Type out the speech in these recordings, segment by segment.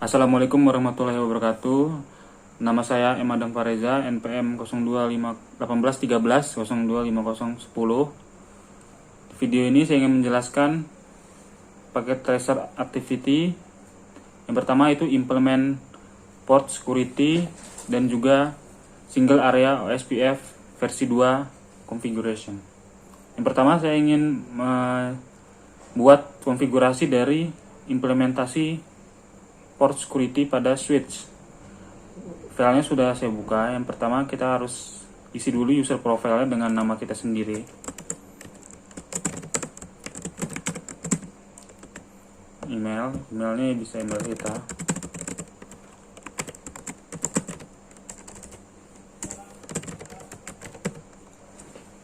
Assalamualaikum warahmatullahi wabarakatuh. Nama saya M. Adam Fareza, NPM 021813 025010. Di video ini saya ingin menjelaskan paket tracer activity. Yang pertama itu implement port security dan juga single area OSPF versi 2 configuration. Yang pertama saya ingin membuat konfigurasi dari implementasi port security pada switch. Filenya sudah saya buka. Yang pertama kita harus isi dulu user profile dengan nama kita sendiri. Emailnya bisa email kita.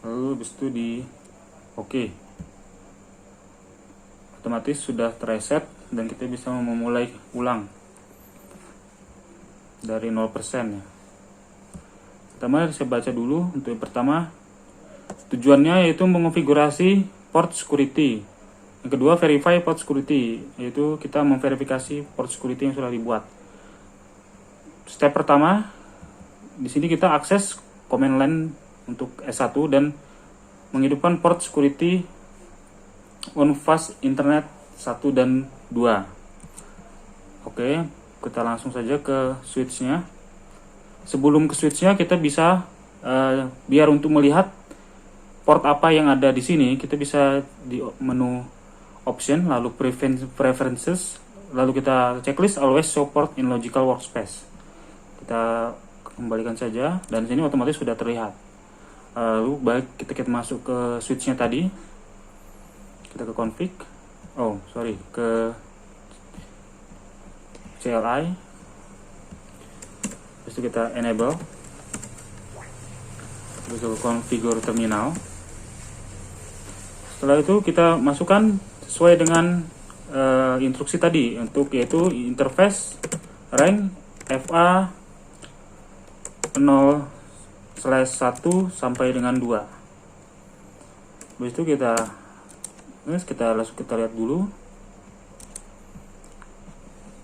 Lalu habis itu di oke. Otomatis sudah terreset dan kita bisa memulai ulang dari 0% ya. Pertama saya baca dulu. Untuk yang pertama, tujuannya yaitu mengonfigurasi port security. Yang kedua, verify port security, yaitu kita memverifikasi port security yang sudah dibuat. Step pertama, di sini kita akses command line untuk S1 dan menghidupkan port security on fast internet 1 dan 2. Oke, kita langsung saja ke switchnya. Sebelum ke switchnya kita bisa biar untuk melihat port apa yang ada di sini, kita bisa di menu option, lalu preferences, lalu kita checklist always show port in logical workspace. Kita kembalikan saja dan sini otomatis sudah terlihat. Lalu baik kita masuk ke switchnya tadi, kita ke config. Ke CLI. Terus itu kita enable. Terus ke configure terminal. Setelah itu kita masukkan sesuai dengan instruksi tadi, yaitu interface rank FA 0/1 sampai dengan 2. Habis itu kita lihat dulu.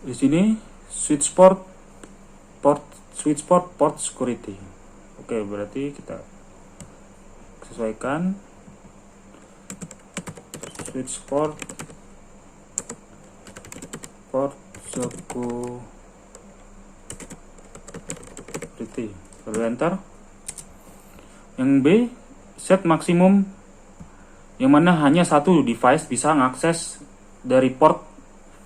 Di sini switch port security. Oke, berarti kita sesuaikan switch port security. Lalu enter. Yang B, set maksimum, yang mana hanya satu device bisa mengakses dari port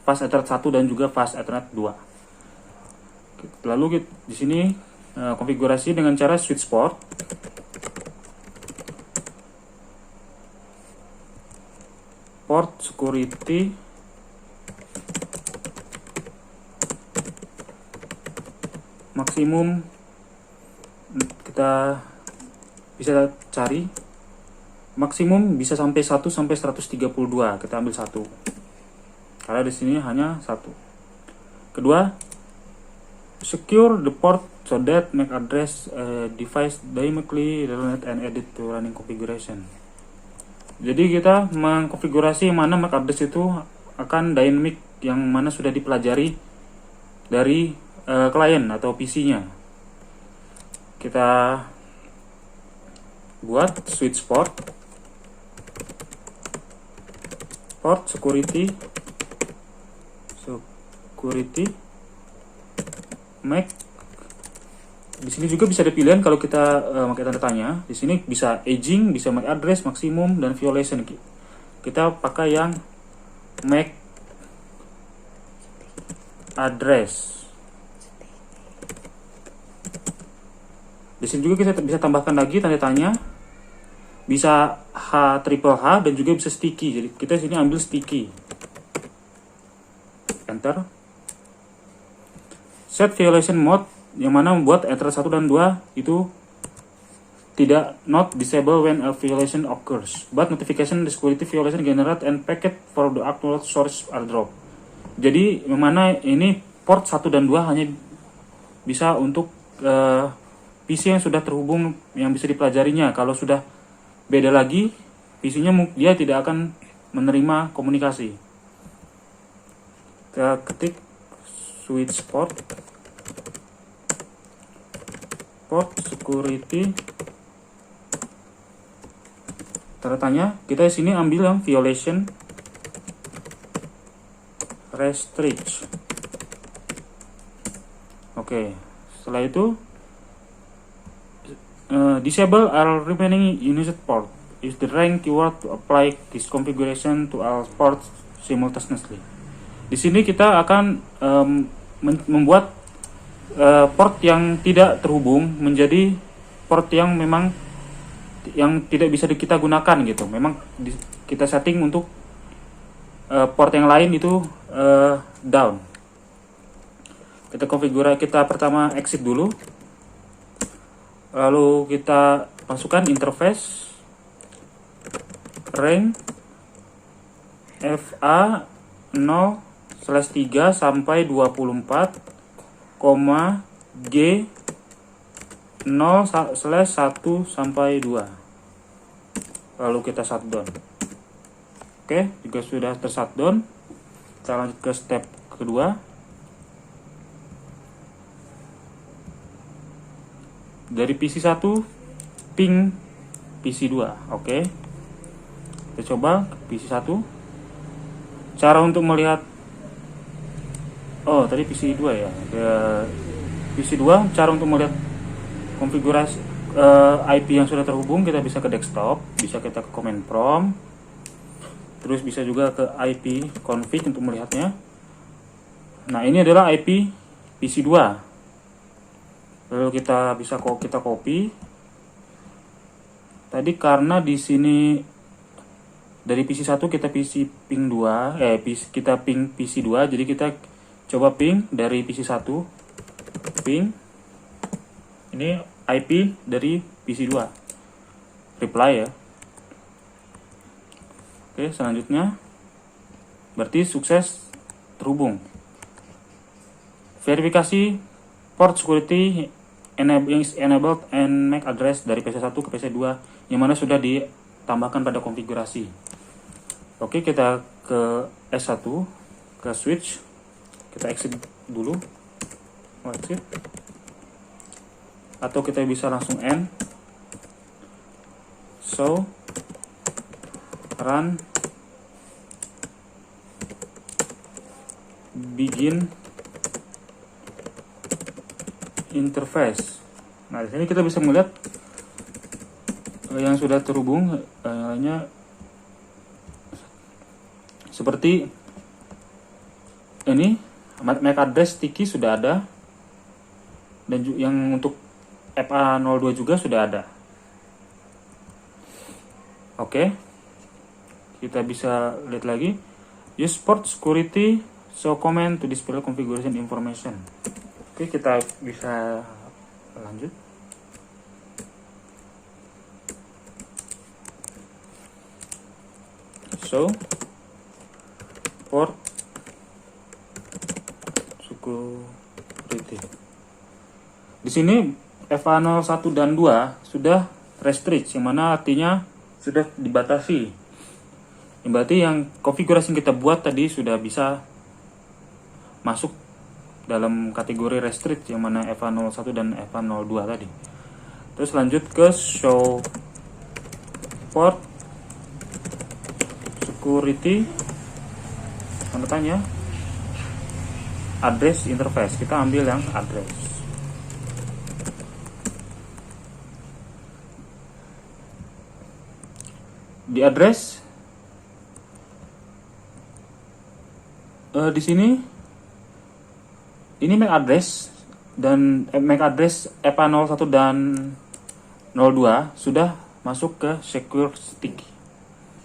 fast Ethernet 1 dan juga fast Ethernet 2. Lalu di sini konfigurasi dengan cara switch port security maksimum, kita bisa cari maksimum bisa sampai 1 sampai 132. Kita ambil 1 karena di sini hanya 1. Kedua, secure the port so that MAC address device dynamically relate and edit to running configuration. Jadi kita mengkonfigurasi yang mana MAC address itu akan dynamic, yang mana sudah dipelajari dari klien atau PC-nya. Kita buat switch port security MAC. Di sini juga bisa ada pilihan kalau kita pakai tanda tanya. Di sini bisa aging, bisa MAC address, maksimum, dan violation. Kita pakai yang MAC address. Di sini juga kita bisa tambahkan lagi tanda tanya. Bisa H dan juga bisa sticky. Jadi kita sini ambil sticky. Enter. Set violation mode, yang mana membuat Ethernet 1 dan 2 itu tidak not disable when a violation occurs, but notification the security violation generate and packet for the actual source are dropped. Jadi yang mana ini port 1 dan 2 hanya bisa untuk PC yang sudah terhubung, yang bisa dipelajarinya. Kalau sudah beda lagi PC-nya, dia tidak akan menerima komunikasi. Kita ketik switch port security tanda tanya. Kita di sini ambil yang violation restrict. Oke, setelah itu disable all remaining unused port. Use the rank keyword to apply this configuration to all ports simultaneously. Di sini kita akan membuat port yang tidak terhubung menjadi port yang memang yang tidak bisa kita gunakan gitu. Memang kita setting untuk port yang lain itu down. Kita pertama exit dulu, lalu kita masukkan interface rank FA 0/3 sampai 24, G 0/1 sampai 2. Lalu kita shutdown. Oke, jika sudah tershutdown, kita lanjut ke step kedua. Dari PC1 ping PC2. Oke. Kita coba ke PC1. Cara untuk melihat tadi PC2 ya. PC2 cara untuk melihat konfigurasi IP yang sudah terhubung, kita bisa ke desktop, bisa kita ke command prompt. Terus bisa juga ke IP config untuk melihatnya. Nah, ini adalah IP PC2. Lalu kita bisa kita copy. Tadi karena di sini dari PC1 kita ping 2, kita ping PC2, jadi kita coba ping dari PC1. Ping. Ini IP dari PC2. Reply ya. Oke, selanjutnya berarti sukses terhubung. Verifikasi port security enabled and MAC address dari PC1 ke PC2 yang mana sudah ditambahkan pada konfigurasi. Oke, kita ke S1, ke switch, kita exit dulu, exit, atau kita bisa langsung end. So run begin interface. Nah, di sini kita bisa melihat yang sudah terhubung hanya seperti ini. MAC address sticky sudah ada, dan yang untuk FA02 juga sudah ada. Oke, kita bisa lihat lagi. Use port security show command to display configuration information. Oke, kita bisa lanjut. So port security. Di sini FA01 dan 2 sudah restrict, yang mana artinya sudah dibatasi. Yang berarti yang konfigurasi yang kita buat tadi sudah bisa masuk dalam kategori restrict, yang mana FA01 dan FA02 tadi. Terus lanjut ke show port security, tanda tanya, address interface. Kita ambil yang address. Di address di sini ini MAC address dan MAC address FA01 dan 02 sudah masuk ke secure sticky.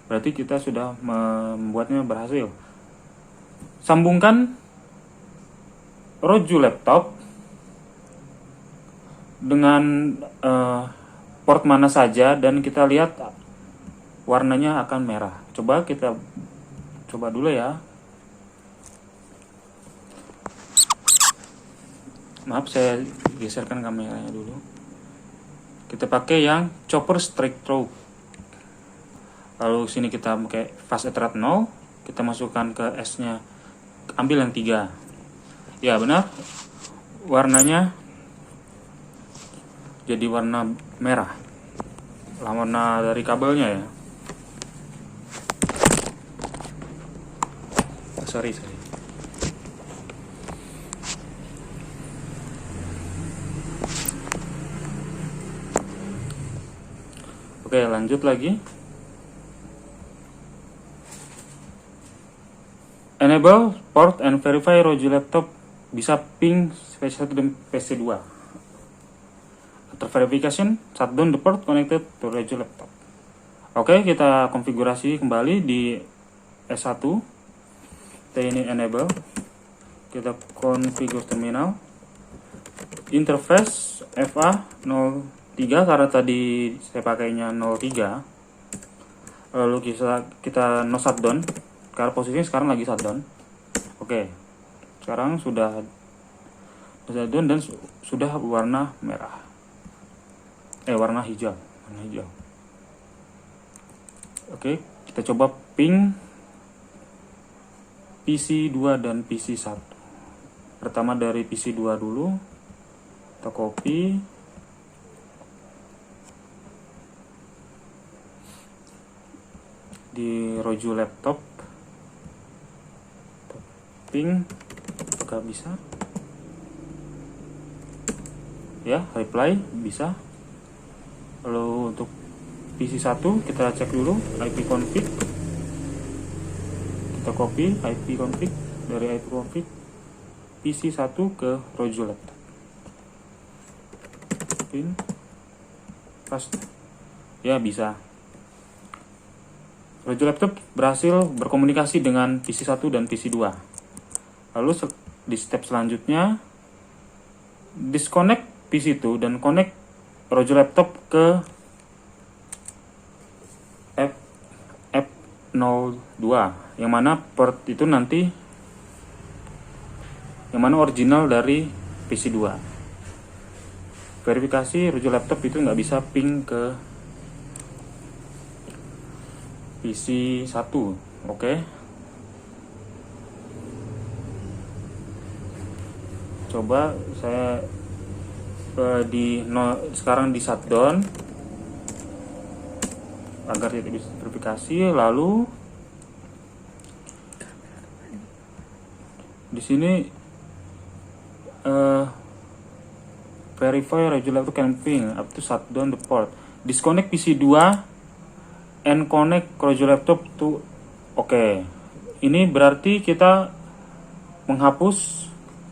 Berarti kita sudah membuatnya berhasil. Sambungkan Roju laptop dengan port mana saja, dan kita lihat warnanya akan merah. Kita coba dulu ya. Maaf, saya geserkan kameranya dulu. Kita pakai yang chopper straight through. Lalu sini kita pakai fast iterate 0. Kita masukkan ke S nya, ambil yang 3. Ya benar, warnanya jadi warna merah, warna dari kabelnya ya. Sorry. Oke, lanjut lagi. Enable port and verify Roju laptop bisa ping PC1 dan PC2. After verification, shutdown the port connected to Roju laptop. Oke, kita konfigurasi kembali di S1. Kita ini enable. Kita configure terminal. Interface FA03 karena tadi saya pakainya 03. Lalu kita no shutdown karena posisinya sekarang lagi shutdown. Oke, sekarang sudah shutdown dan sudah warna merah, warna hijau. Oke, kita coba ping PC2 dan PC1. Pertama dari PC2 dulu, kita copy. Di Roju laptop ping, apakah bisa ya, reply bisa. Lalu untuk PC1 kita cek dulu IP config, kita copy IP config dari IP config PC1 ke Roju laptop, ping paste ya, bisa. Roju laptop berhasil berkomunikasi dengan PC1 dan PC2. Lalu di step selanjutnya disconnect PC2 dan connect Roju laptop ke F02, yang mana port itu nanti yang mana original dari PC2. Verifikasi Roju laptop itu nggak bisa ping ke PC1. Oke. Coba saya sekarang di shutdown agar tidak bisa verifikasi. Lalu di sini verify Roju laptop can ping up to shutdown the port, disconnect PC2 and connect Roju laptop to. Oke, ini berarti kita menghapus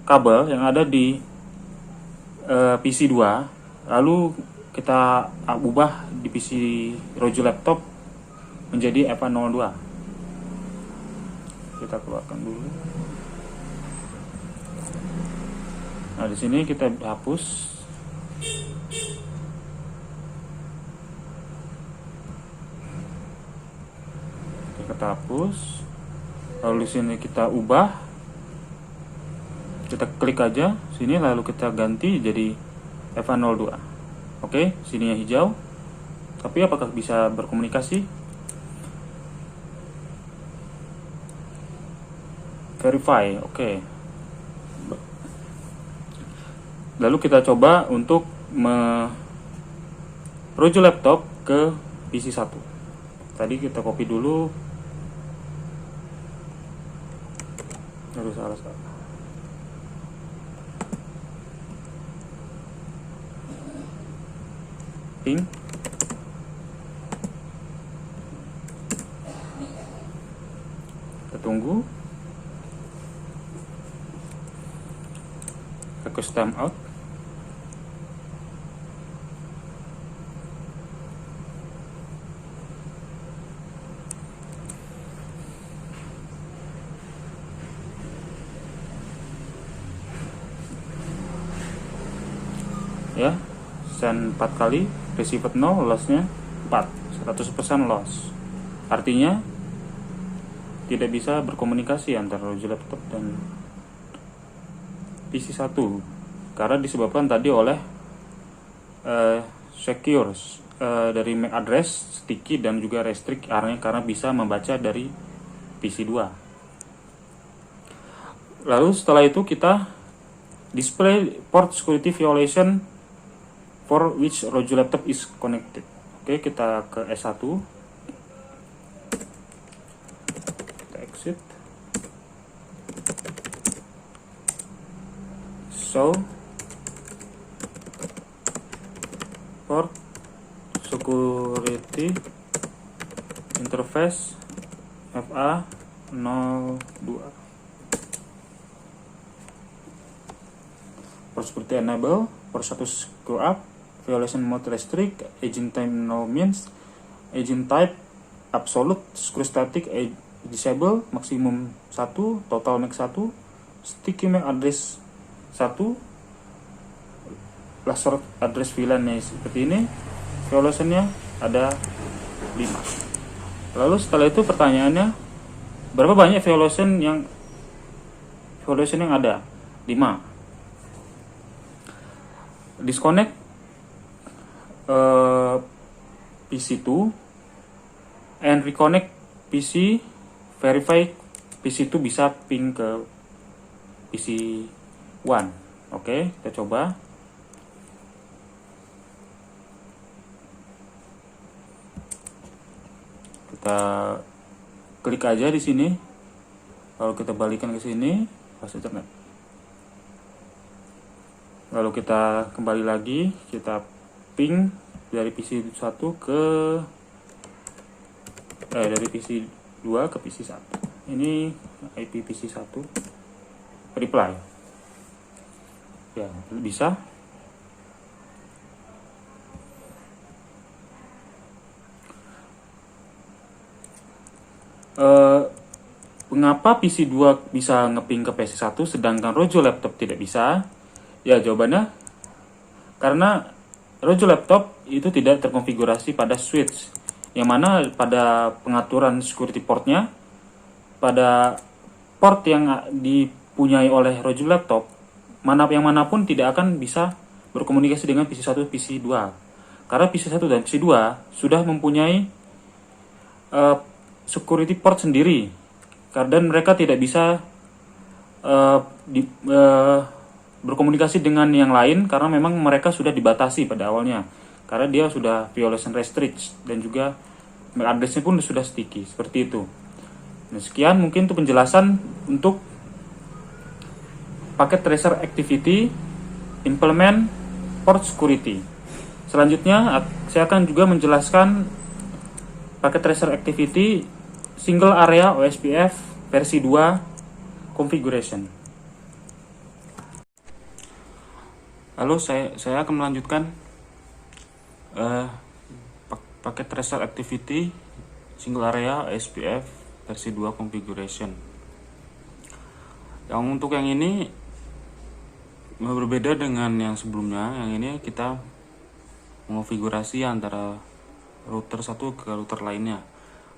kabel yang ada di PC2, lalu kita ubah di PC Roju laptop menjadi FA02. Kita keluarkan dulu. Nah, di sini kita hapus. Kita hapus. Lalu di sini kita ubah. Kita klik aja sini, lalu kita ganti jadi FA02. Oke, sininya hijau. Tapi apakah bisa berkomunikasi? Verify. Oke. Lalu kita coba untuk Roju laptop ke PC1. Tadi kita copy dulu. Aduh, salah. Ping. Kita tunggu. Request timeout. Ya, send 4 kali, received 0, lossnya 4, 100% loss. Artinya tidak bisa berkomunikasi antara Roju laptop dan PC1 karena disebabkan tadi oleh secure dari MAC address, sticky dan juga restrict karena bisa membaca dari PC2. Lalu setelah itu kita display port security violation for which Rojo laptop is connected. Oke, kita ke S1. Kita exit. So, port security interface FA02. Port security enable, port 1 screw up, violation mode restrict, agent type no means, agent type absolute, screw static disable, maksimum 1, total max 1, sticky MAC address 1, laser address VLAN nya seperti ini, violationnya ada 5. Lalu setelah itu pertanyaannya, berapa banyak violation yang ada? 5. Disconnect PC2 and reconnect PC, verify PC2 bisa ping ke PC1. Oke, kita coba. Kita klik aja di sini. Lalu kita balikan ke sini, pas internet. Lalu kita kembali lagi, kita ping dari PC1 ke dari PC2 ke PC1. Ini IP PC1. Reply. Ya, bisa. Mengapa PC2 bisa ngeping ke PC1 sedangkan Rojo laptop tidak bisa? Ya, jawabannya karena Rojo laptop itu tidak terkonfigurasi pada switch, yang mana pada pengaturan security portnya, pada port yang dipunyai oleh Rojo laptop, yang manapun tidak akan bisa berkomunikasi dengan PC1 PC2. Karena PC1 dan PC2 sudah mempunyai security port sendiri, dan mereka tidak bisa berkomunikasi dengan yang lain karena memang mereka sudah dibatasi pada awalnya, karena dia sudah violation restrict dan juga MAC address-nya pun sudah sticky, seperti itu. Nah, sekian mungkin itu penjelasan untuk paket tracer activity implement port security. Selanjutnya saya akan juga menjelaskan paket tracer activity single area OSPF versi 2 configuration. Lalu saya akan melanjutkan paket tracer activity single area OSPF versi 2 configuration. Yang untuk yang ini berbeda dengan yang sebelumnya. Yang ini kita mengonfigurasi antara router satu ke router lainnya.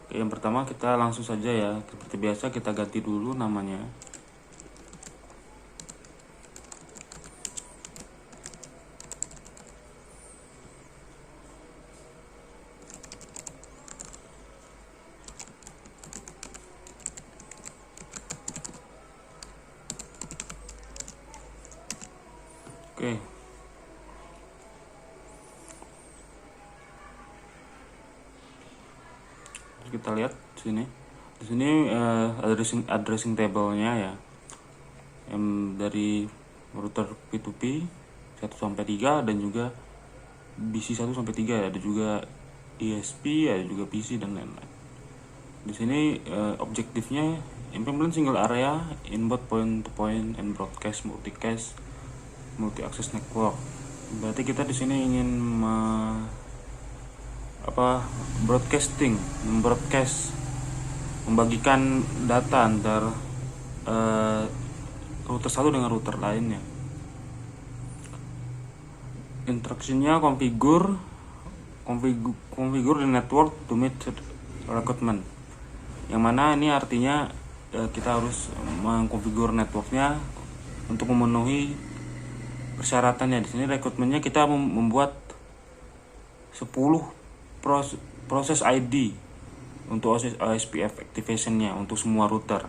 Oke, yang pertama kita langsung saja ya, seperti biasa kita ganti dulu namanya. Oke. Kita lihat sini. Di sini addressing table-nya ya. Yang dari router P2P 1 sampai 3 dan juga BC 1 sampai 3, ada juga ISP, ada juga PC dan lain-lain. Di sini objektifnya implement single area inbound point-to-point and broadcast multicast multi-access network. Berarti kita di sini ingin membagikan data antar router satu dengan router lainnya. Instructionnya configure the network to meet requirement, yang mana ini artinya kita harus mengkonfigur networknya untuk memenuhi persyaratannya. Di sini requirementnya kita membuat 10 proses ID untuk OSPF activation-nya untuk semua router.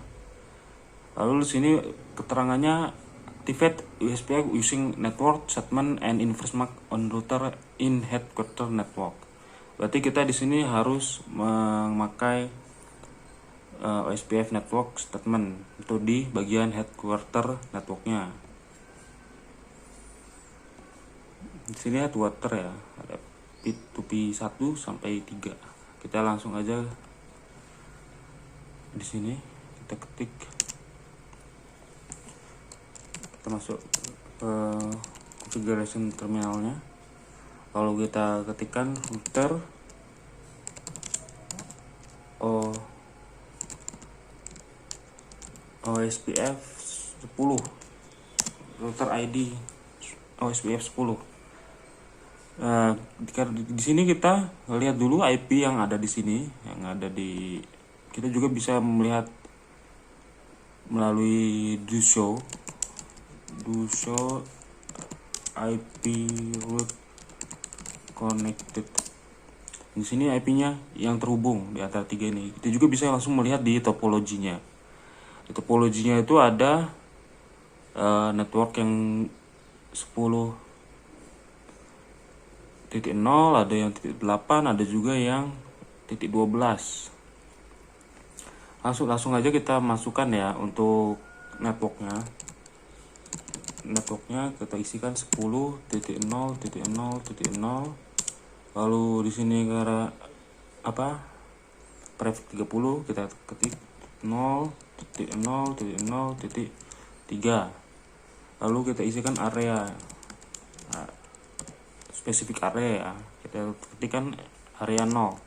Lalu di sini keterangannya activate USPF using network segment and inverse mark on router in headquarter network. Berarti kita di sini harus memakai OSPF network statement itu di bagian headquarter networknya. Di sini headquarter ya, ada P2P 1 sampai 3. Kita langsung aja di sini kita ketik, kita masuk ke configuration terminalnya, lalu kita ketikkan router OSPF 10, router ID OSPF 10. Di sini kita lihat dulu IP yang ada di sini, kita juga bisa melihat melalui do show IP route connected. Di sini IP-nya yang terhubung di antara 3 ini. Kita juga bisa langsung melihat di topologinya. Di topologinya itu ada network yang 10.0, ada yang 8, ada juga yang 12. Langsung aja kita masukkan ya untuk networknya kita isikan 10.0.0.0. lalu di sini karena prefix 30 kita ketik 0.0.0.3, lalu kita isikan area, spesifik area, kita ketikkan area 0.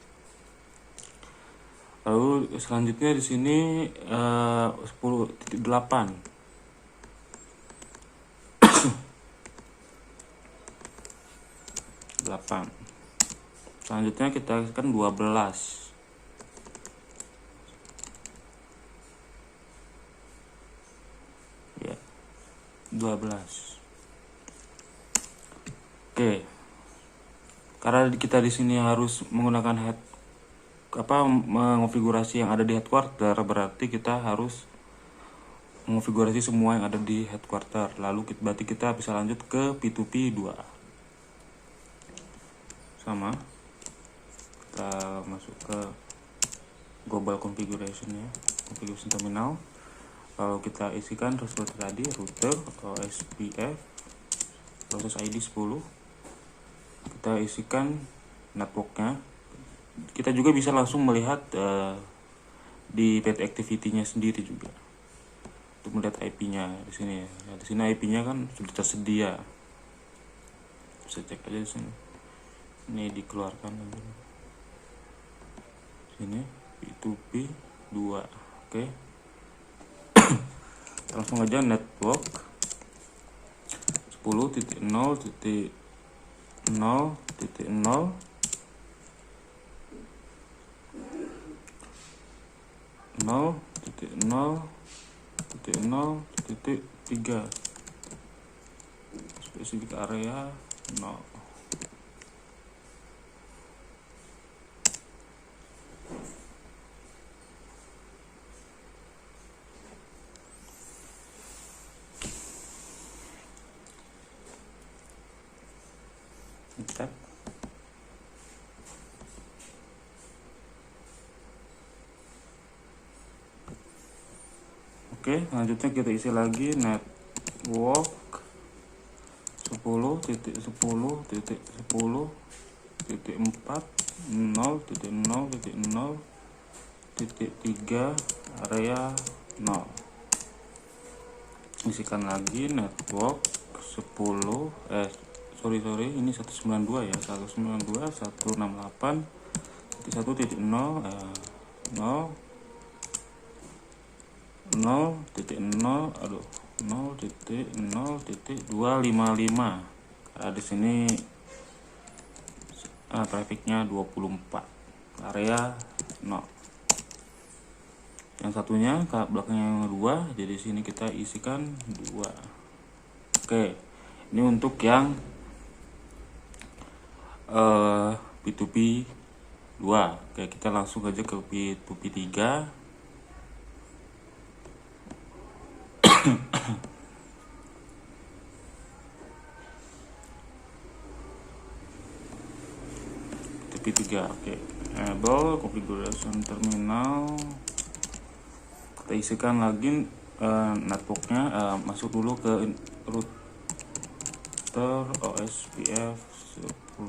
Lalu selanjutnya di sini 10.8. Selanjutnya kita akan 12. Ya, 12. Oke. Karena kita di sini harus menggunakan mengonfigurasi yang ada di headquarter, berarti kita harus mengonfigurasi semua yang ada di headquarter. Lalu berarti kita bisa lanjut ke P2P 2. Sama, kita masuk ke global configuration ya, configuration terminal. Lalu kita isikan router tadi, router OSPF process ID 10. Kita isikan networknya. Kita juga bisa langsung melihat di PT activity-nya sendiri juga untuk melihat IP-nya di sini. Ya, di sini IP-nya kan sudah tersedia. Bisa cek aja di sini. Ini dikeluarkan sini P2P 2. Oke. Langsung aja network 10.0.0.0 0.0.0.3 spesifik area 0. Tab. Oke, selanjutnya kita isi lagi network 10.10.10.4.0.0.0.3 area 0. Isikan lagi network 10 ini 192 ya, 192.168.1.0 0.0.255. Nah, di sini prefixnya 24, area 0. Yang satunya ke belakangnya yang 2, jadi sini kita isikan 2. Oke, ini untuk yang P2P 2. Oke, kita langsung aja ke P2P 3. 3. Oke, enable configuration terminal. Kita isikan lagi networknya. Masuk dulu ke router OSPF 10.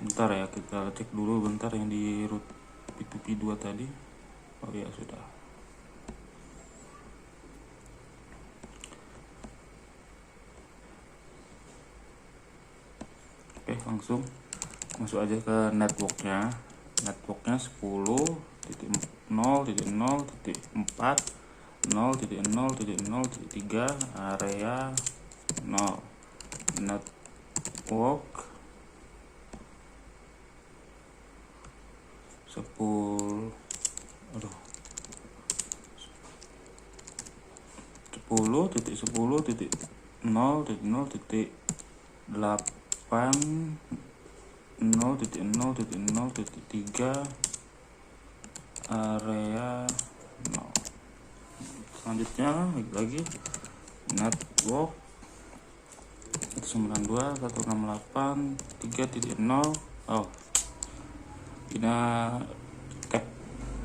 Bentar ya, kita cek dulu bentar yang di root P2P2 tadi. Oh ya, sudah. Oke, langsung masuk aja ke networknya. Networknya 10.0.0.4 0.0.0.3 area 0 network 10 10.10.0.8 area 0. Selanjutnya lagi network 192.168.3.0. Oh, ini tab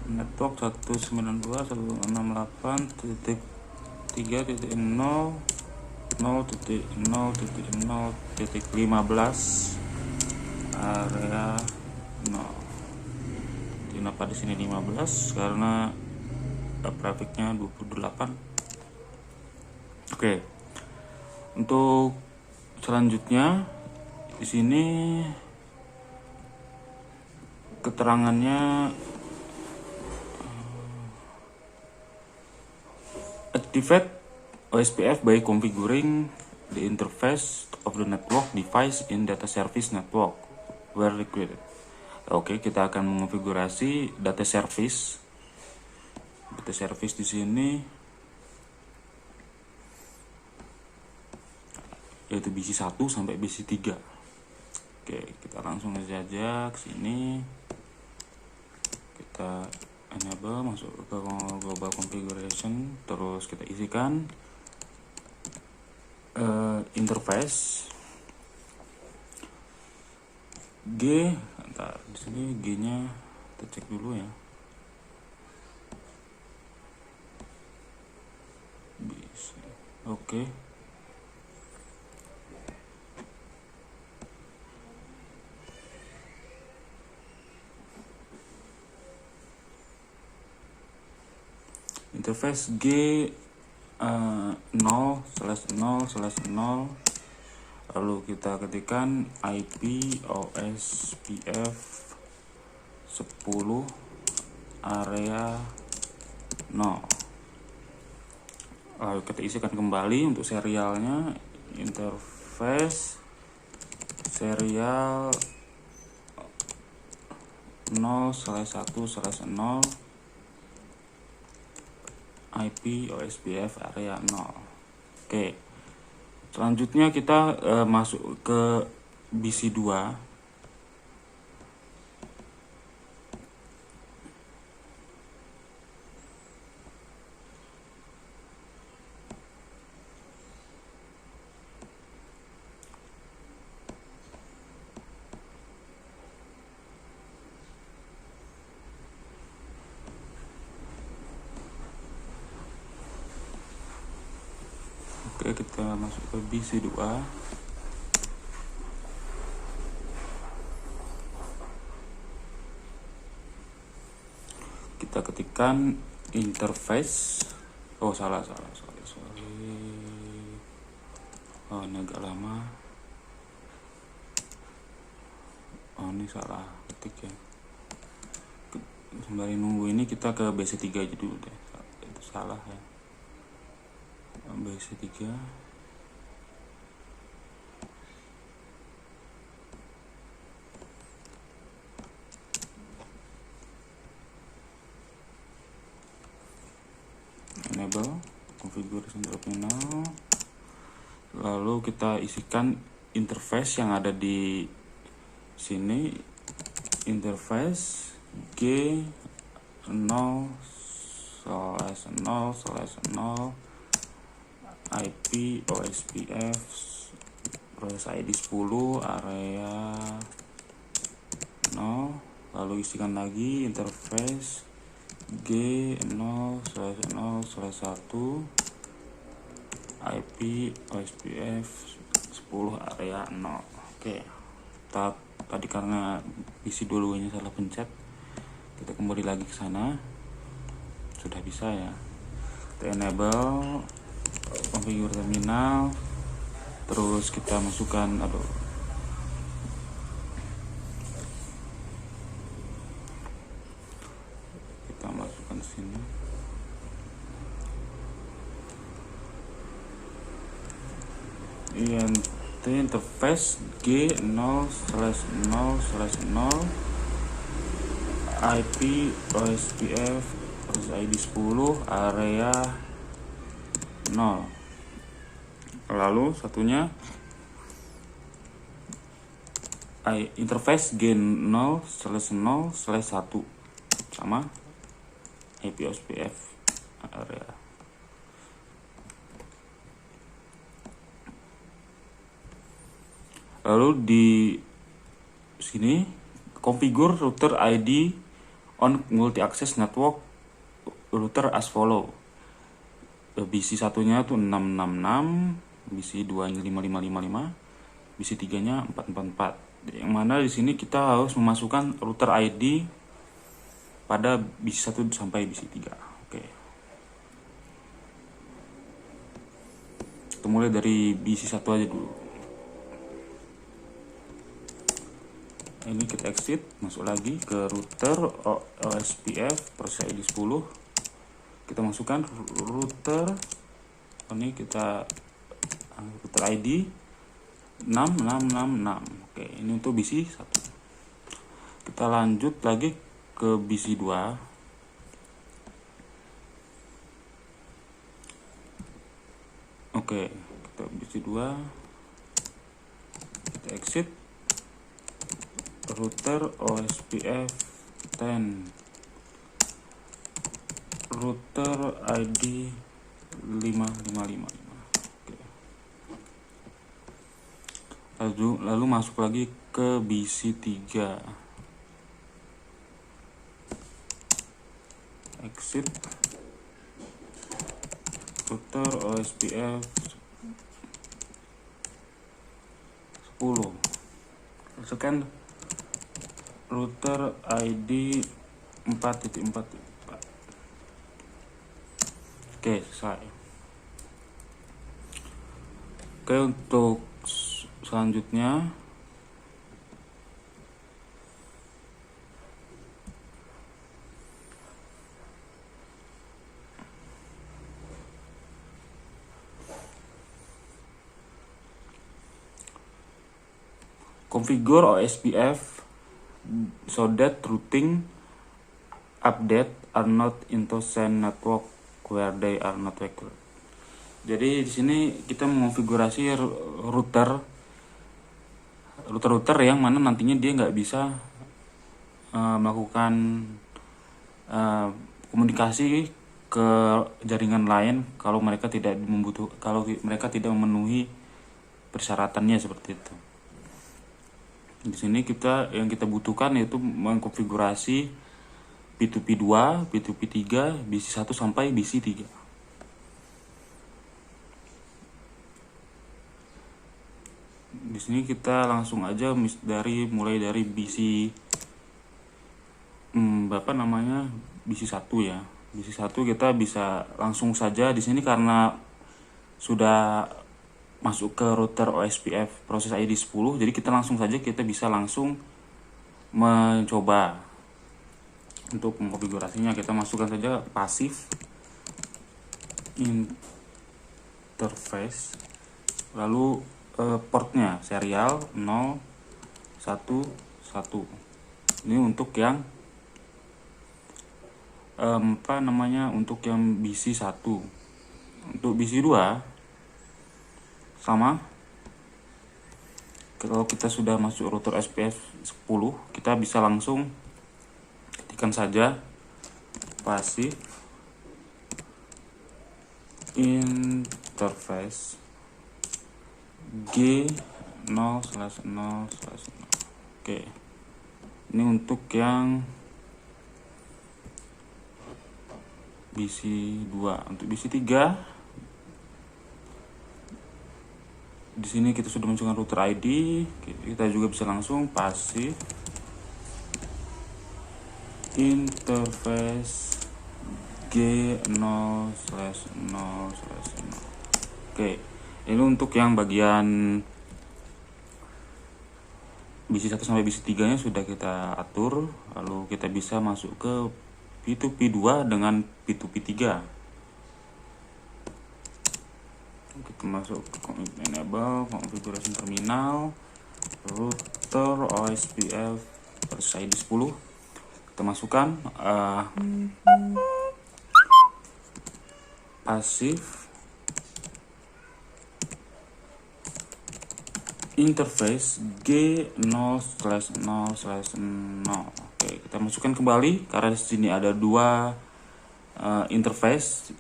network 192.168.3.0 0.0.0.15 area 0. Kenapa di sini 15? Karena trafiknya 28. Oke. Untuk selanjutnya di sini keterangannya activate OSPF by configuring the interface of the network device in data service network where required. Oke, kita akan mengonfigurasi data service. Data service di sini yaitu BC1 sampai BC3. Oke, kita langsung saja ke sini. Kita enable, masuk ke global configuration, terus kita isikan interface G. Ntar di sini G-nya kita cek dulu ya. Bisa. Oke. Interface G 0/0/0. Lalu kita ketikkan IP OSPF 10 area 0. Lalu kita isikan kembali untuk serialnya, interface serial 0/1/0 IP OSPF area 0. Oke. Selanjutnya kita masuk ke BC2. Oke, kita masuk ke BC2. Kita ketikkan interface. Oh, salah. Sorry. Oh, ini agak lama. Oh, ini salah ketik ya. Sembari nunggu ini kita ke BC3 aja dulu deh. Itu salah ya. BC3. Enable configuration terminal. Lalu kita isikan interface yang ada di sini, interface G 0/0/0 IP OSPF proses ID 10 area 0, lalu isikan lagi interface G0/0/1 IP OSPF 10 area 0. Oke, tadi karena isi dulunya salah pencet, kita kembali lagi ke sana. Sudah bisa ya. Kita enable configure terminal, terus kita masukkan kita masukkan sini INT interface G0/0/0 IP OSPF terus ID 10 area 0. Lalu satunya interface G0/0/1 sama IP OSPF area. Lalu di sini configure router ID on multi access network router as follow. BC satunya tuh 666, BC 2-nya 5555, BC 3-nya 444. Yang mana di sini kita harus memasukkan router ID pada BC 1 sampai BC 3. Oke. Kita mulai dari BC 1 aja dulu. Ini kita exit, masuk lagi ke router OSPF proses ID 10. Kita masukkan router, ini kita router ID 6666. Oke, ini untuk BC 1. Kita lanjut lagi ke BC 2. Oke, kita BC 2. Kita exit router OSPF 10, router ID 5555. Oke. Lalu masuk lagi ke BC 3. Exit router OSPF 10. Masukkan router ID 4.4. Oke, selesai. Oke, untuk selanjutnya configure OSPF so that routing update are not into same network where they are not required. Jadi di sini kita mengonfigurasi router yang mana nantinya dia nggak bisa melakukan komunikasi ke jaringan lain kalau mereka tidak memenuhi persyaratannya seperti itu. Di sini yang kita butuhkan yaitu mengkonfigurasi P2P2, P2P3, BC1 sampai BC3. Di sini kita langsung aja mulai dari BC BC1 ya. BC1 kita bisa langsung saja di sini karena sudah masuk ke router OSPF proses ID 10, jadi kita bisa langsung mencoba. Untuk mengkonfigurasinya kita masukkan saja pasif interface, lalu portnya serial 011. Ini untuk yang untuk yang BC1. Untuk BC2 sama, kalau kita sudah masuk router SPF 10, kita bisa langsung ketikkan saja pasif interface G0/0/0. Oke, Ini untuk yang BC2. Untuk BC3 di sini kita sudah masukkan router ID, kita juga bisa langsung pasif interface G0/0/0. Oke, ini untuk yang bagian BC1 sampai BC3 nya sudah kita atur. Lalu kita bisa masuk ke P2P2 dengan P2P3. Kita masuk ke enable configuration terminal, router OSPF versi ID 10. Kita masukkan pasif interface G0/0/0. Oke, kita masukkan kembali karena di sini ada dua interface.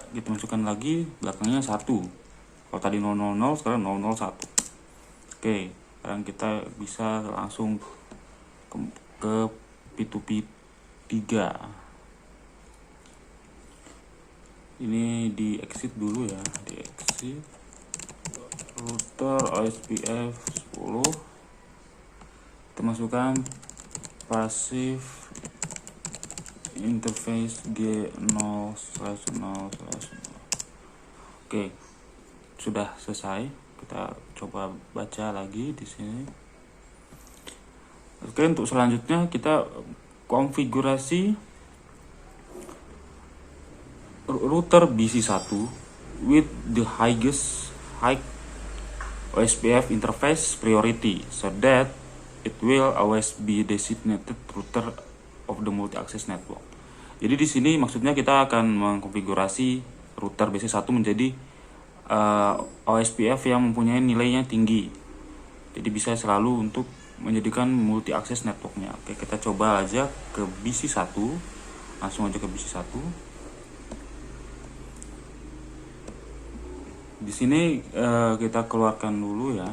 Kita masukkan lagi belakangnya 1. Kalau tadi 000, sekarang 001. Oke, sekarang kita bisa langsung ke P2P3. Ini di exit dulu ya, di exit router OSPF 10. Kita masukkan pasif interface G0/0/0. Oke, sudah selesai. Kita coba baca lagi di sini. Oke, untuk selanjutnya kita konfigurasi router BC1 with the highest OSPF interface priority so that it will always be designated router of the multi-access network. Jadi di sini maksudnya kita akan mengkonfigurasi router BC1 menjadi OSPF yang mempunyai nilainya tinggi. Jadi bisa selalu untuk menjadikan multi-access networknya. Oke, kita coba aja ke BC1. Langsung aja ke BC1. Di sini kita keluarkan dulu ya.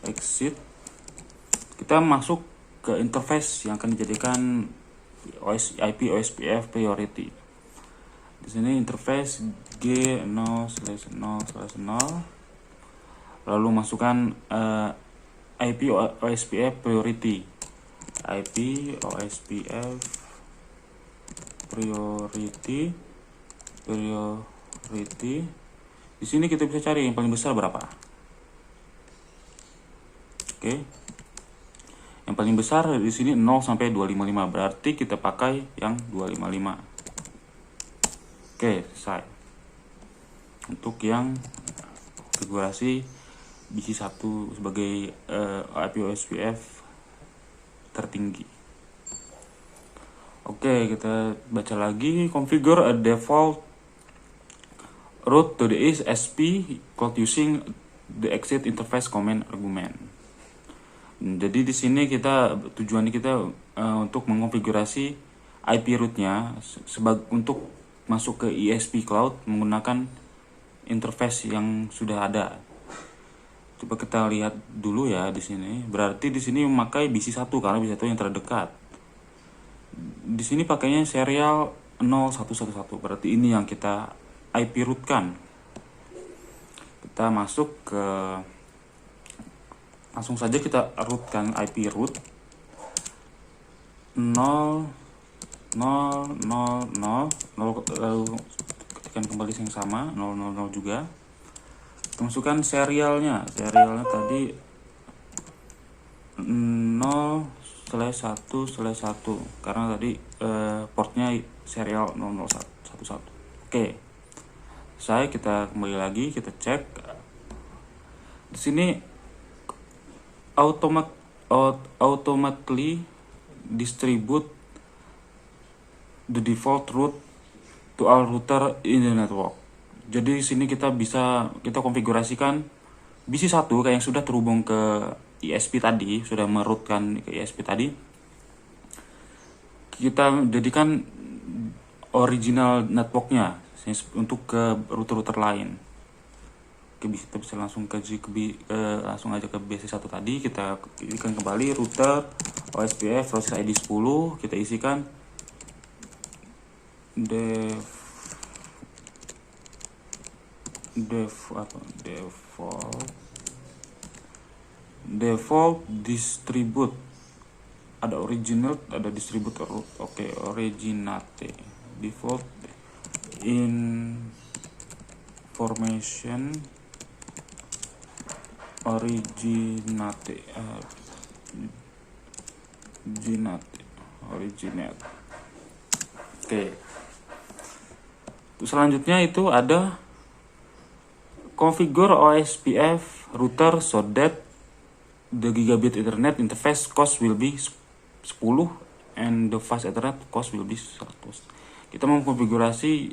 Exit. Kita masuk ke interface yang akan dijadikan IP OSPF priority. Di sini interface G0/0/0. Lalu masukkan IP OSPF priority. IP OSPF priority. Di sini kita bisa cari yang paling besar berapa. Oke. Yang paling besar di sini 0 sampai 255, berarti kita pakai yang 255. Oke, selesai. Untuk yang konfigurasi BC1 sebagai IP OSPF tertinggi. Oke, kita baca lagi. Configure a default route to the SP called using the exit interface command argument. Jadi di sini tujuannya kita untuk mengkonfigurasi IP route-nya untuk masuk ke ESP Cloud menggunakan interface yang sudah ada. Coba kita lihat dulu ya di sini. Berarti di sini memakai BC1 karena BC1 yang terdekat. Di sini pakainya serial 0111. Berarti ini yang kita IP route kan. Kita masuk ke langsung saja kita rootkan IP route 0 lalu ketikkan kembali yang sama 000 juga. Kita masukkan serialnya tadi 0/1/1 karena tadi portnya serial 0011. Oke. Kita kembali lagi, kita cek. Di sini automatically distribute the default route to all router in the network. Jadi di sini kita konfigurasikan BC1 kayak yang sudah terhubung ke ISP tadi, sudah meroutkan ke ISP tadi. Kita jadikan original networknya untuk ke router-router lain. kita bisa langsung langsung aja ke BC1 tadi. Kita isikan kembali router OSPF proses ID 10, kita isikan default distribute, ada original, ada distributor root. Oke, originate default information originate. Oke. Selanjutnya itu ada configure OSPF router so that the gigabit Ethernet interface cost will be 10 and the fast Ethernet cost will be 100. Kita mengkonfigurasi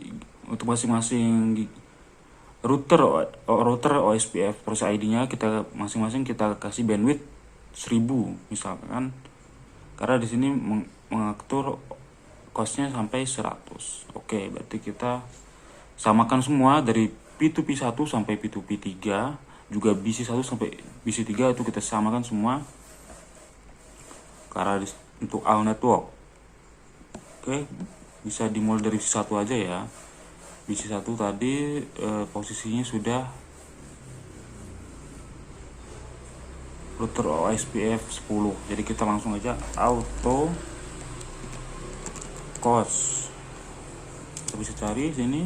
untuk masing-masing router OSPF proses ID-nya, kita masing-masing kita kasih bandwidth 1000 misalkan, karena di sini mengatur costnya sampai 100. Oke, berarti kita samakan semua dari P2P1 sampai P2P3, juga BC1 sampai BC3 itu kita samakan semua karena untuk all network. Oke, bisa dimulai dari BC1 aja ya. BC1 tadi posisinya sudah router OSPF 10. Jadi kita langsung aja auto cost. Kita bisa cari sini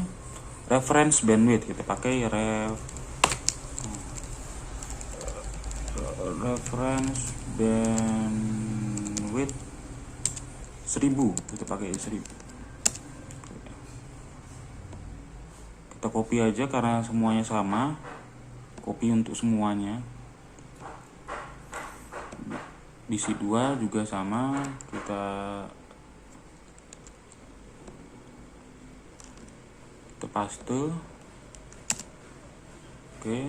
reference bandwidth, kita pakai reference bandwidth 1000, kita pakai 1000. Kita copy aja karena semuanya sama, copy untuk semuanya. BC2 juga sama, kita paste. Oke,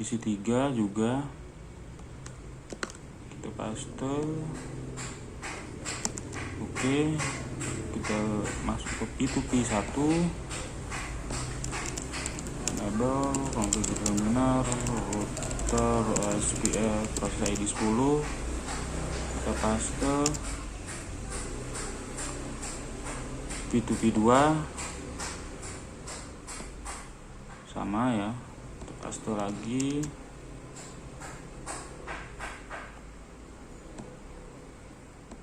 isi 3 juga kita paste. Oke, kita masuk ke P2P1, enable configure terminal router OSPF proses ID 10, kita paste. P2P2 sama ya, kita paste lagi.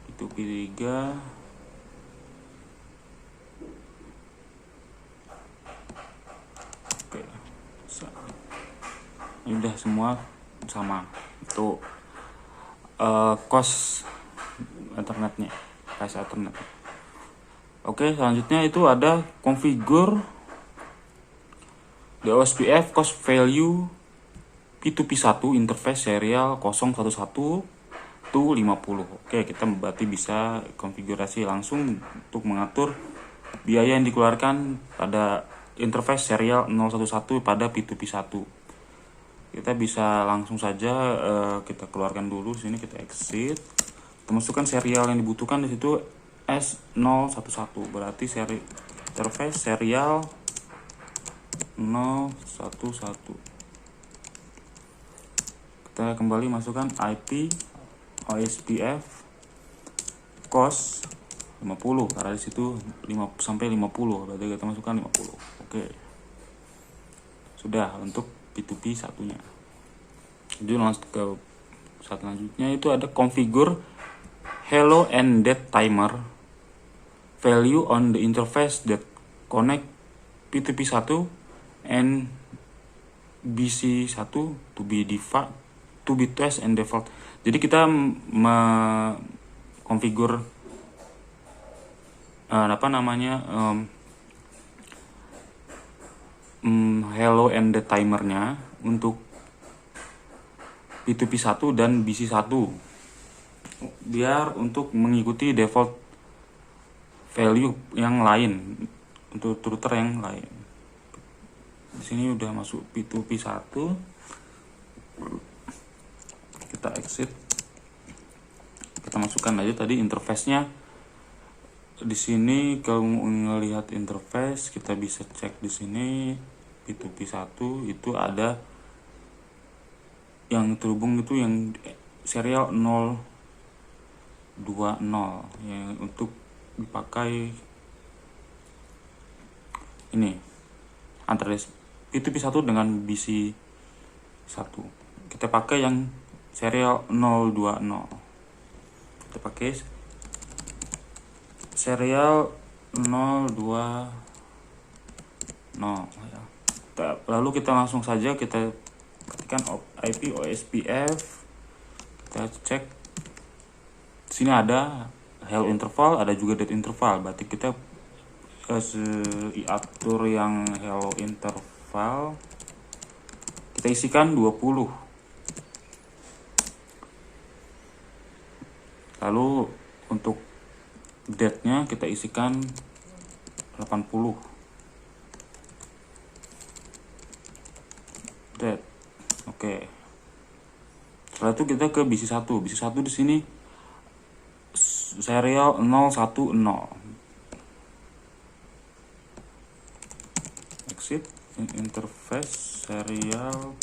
P2P3 oke, ini udah semua sama. Itu cost internetnya, price internet. Oke, selanjutnya itu ada configure the OSPF cost value P2P1 interface serial 011 to 50. Oke, kita berarti bisa konfigurasi langsung untuk mengatur biaya yang dikeluarkan pada interface serial 011 pada P2P1. Kita bisa langsung saja kita keluarkan dulu sini, kita exit. Kita masukkan serial yang dibutuhkan di situ S011, berarti seri interface serial 011. Kita kembali masukkan IP OSPF cost 50 karena di situ 5 sampai 50, berarti kita masukkan 50. Oke. Sudah untuk P2P satunya. Jadi langsung ke selanjutnya itu ada configure hello and dead timer value on the interface that connect P2P1 and BC1 to be test and default. Jadi kita konfigur hello and the timernya untuk P2P1 dan BC1 biar untuk mengikuti default value yang lain untuk router yang lain. Di sini udah masuk P2P1. Kita exit. Kita masukkan aja tadi interface-nya. Di sini kalau melihat interface kita bisa cek di sini P2P1 itu ada yang terhubung itu yang serial 020 yang untuk dipakai ini antara P2P1 dengan BC1. Kita pakai yang serial 020. Kita pakai serial 020 ya. Lalu kita langsung saja kita ketikkan IP OSPF. Kita cek sini ada hello interval, ada juga date interval. Berarti kita atur yang hello interval, kita isikan 20. Lalu untuk date-nya kita isikan 80. Date. Oke. Setelah itu kita ke BC1. BC1 di sini serial 010. Exit interface serial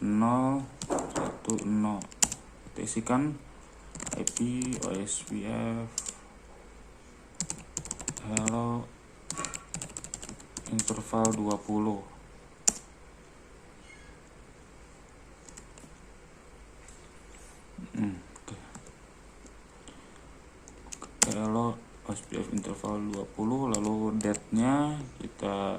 010. Kita isikan IP OSPF hello interval 20. Hello OSPF interval 20. Lalu date-nya kita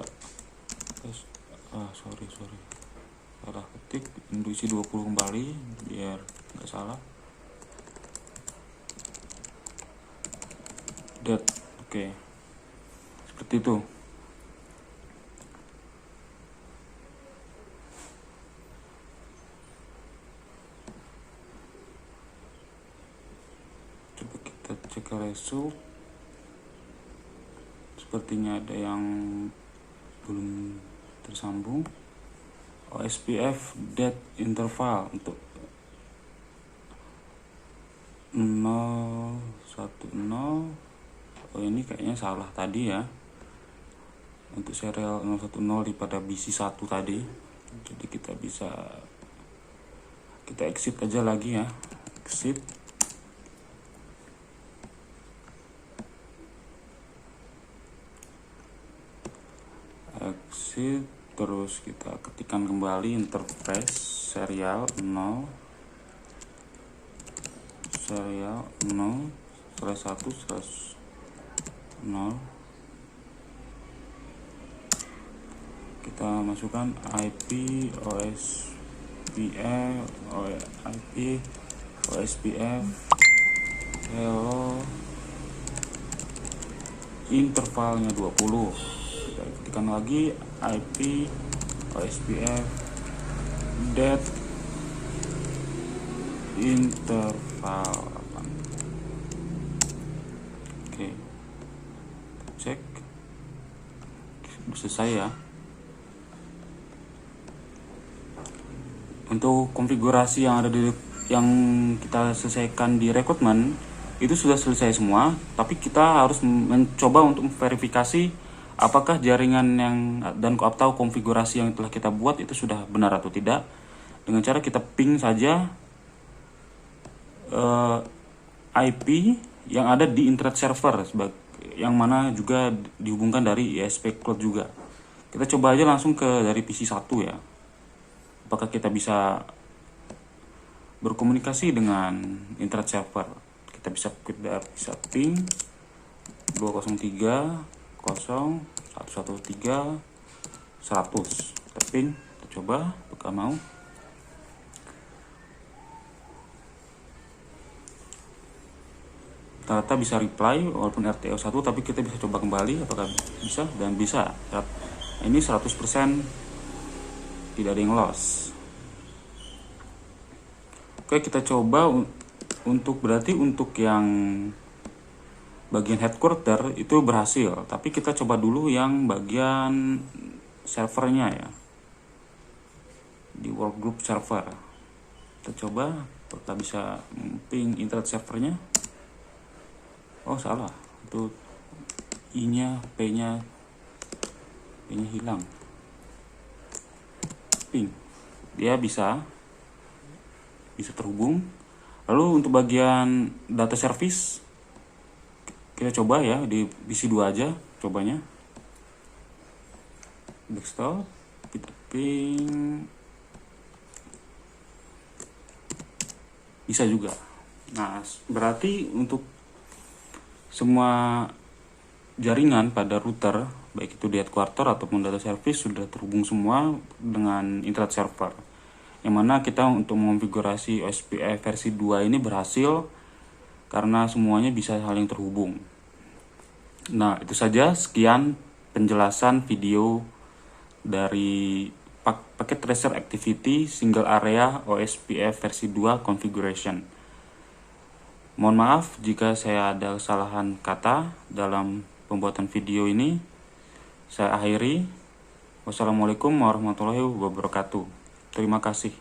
sorry salah ketik, induksi 20 kembali biar nggak salah. Date. Oke. Seperti itu. Coba kita cek result. Sepertinya ada yang belum tersambung. OSPF date interval untuk 010. Oh, ini kayaknya salah tadi ya. Untuk serial 010 daripada BC1 tadi. Jadi kita exit aja lagi ya. Exit. Terus kita ketikkan kembali interface serial 0 serial 0 1/0. Kita masukkan IP OSPF hello intervalnya 20. Kita ketikkan lagi IP OSPF date interval 8. Oke, cek selesai ya. Untuk konfigurasi yang kita selesaikan di rekrutmen itu sudah selesai semua, tapi kita harus mencoba untuk memverifikasi apakah jaringan dan atau konfigurasi yang telah kita buat itu sudah benar atau tidak, dengan cara kita ping saja IP yang ada di internet server yang mana juga dihubungkan dari ISP Cloud juga. Kita coba aja langsung dari PC1 ya. Apakah kita bisa berkomunikasi dengan internet server. Kita bisa ping 203.0.113.100. Kita ping, kita coba apakah mau. Ternyata bisa reply walaupun RTO 1, tapi kita bisa coba kembali apakah bisa, dan bisa. Ini 100% tidak ada yang loss. Oke, kita coba berarti untuk yang bagian headquarter itu berhasil, tapi kita coba dulu yang bagian servernya ya, di workgroup server. Kita coba apakah bisa ping internet servernya. Oh salah, itu I-nya P-nya hilang. ping. Dia bisa terhubung. Lalu untuk bagian data service kita coba ya di PC2 aja cobanya. Desktop, kita ping, bisa juga. Nah, berarti untuk semua jaringan pada router, baik itu di headquarter ataupun data service sudah terhubung semua dengan internet server. Yang mana kita untuk mengonfigurasi OSPF versi 2 ini berhasil karena semuanya bisa saling terhubung. Nah, itu saja, sekian penjelasan video dari paket tracer activity single area OSPF versi 2 configuration. Mohon maaf jika saya ada kesalahan kata dalam pembuatan video ini. Saya akhiri. Wassalamualaikum warahmatullahi wabarakatuh. Terima kasih.